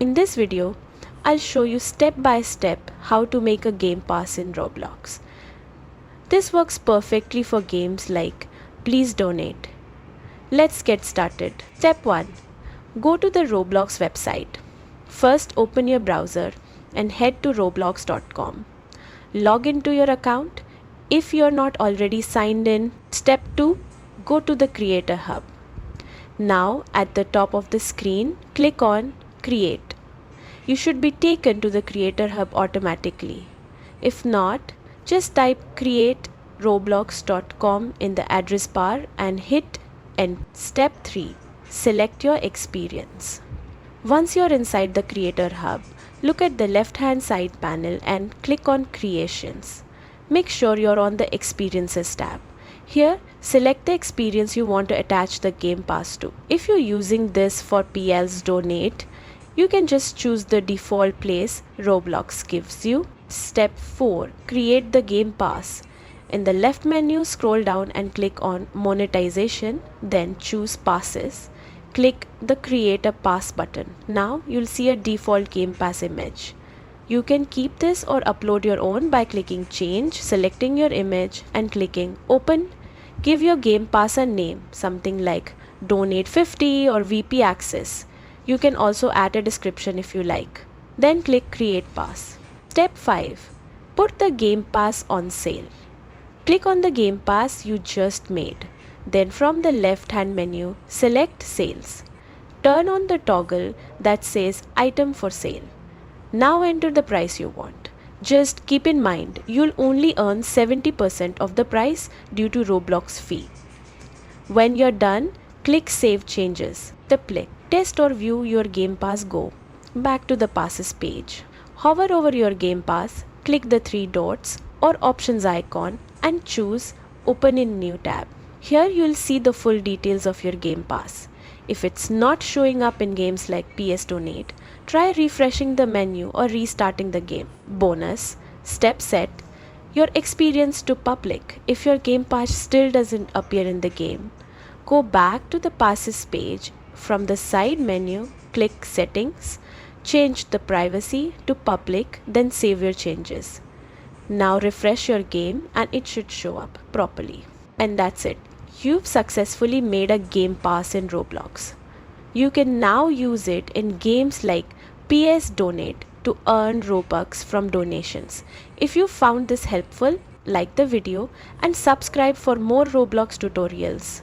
In this video, I'll show you step by step how to make a game pass in Roblox. This works perfectly for games like Please Donate. Let's get started. Step 1. Go to the Roblox website. First, open your browser and head to roblox.com. Log into your account. If you're not already signed in, step 2, go to the Creator Hub. Now, at the top of the screen, click on Create. You should be taken to the Creator Hub automatically. If not, just type createroblox.com in the address bar and hit Enter. Step 3. Select your experience. Once you're inside the Creator Hub, look at the left-hand side panel and click on Creations. Make sure you're on the Experiences tab. Here, select the experience you want to attach the Game Pass to. If you're using this for PL's Donate, you can just choose the default place Roblox gives you. Step 4. Create the Game Pass. In the left menu, scroll down and click on Monetization, then choose Passes. Click the Create a Pass button. Now you'll see a default Game Pass image. You can keep this or upload your own by clicking Change, selecting your image and clicking Open. Give your Game Pass a name, something like Donate 50 or VP Access. You can also add a description if you like. Then click Create Pass. Step 5. Put the Game Pass on sale. Click on the Game Pass you just made. Then from the left hand menu, select Sales. Turn on the toggle that says Item for Sale. Now enter the price you want. Just keep in mind, you'll only earn 70% of the price due to Roblox fee. When you're done, click Save Changes. Test or view your Game Pass. Go back to the Passes page. Hover over your Game Pass, click the 3 dots or options icon and choose Open in New tab. Here you'll see the full details of your Game Pass. If it's not showing up in games like PS Donate, try refreshing the menu or restarting the game. Bonus, step set your experience to public. If your Game Pass still doesn't appear in the game, go back to the Passes page. From the side menu, click Settings, change the privacy to public, then save your changes. Now refresh your game and it should show up properly. And that's it. You've successfully made a Game Pass in Roblox. You can now use it in games like PS Donate to earn Robux from donations. If you found this helpful, like the video and subscribe for more Roblox tutorials.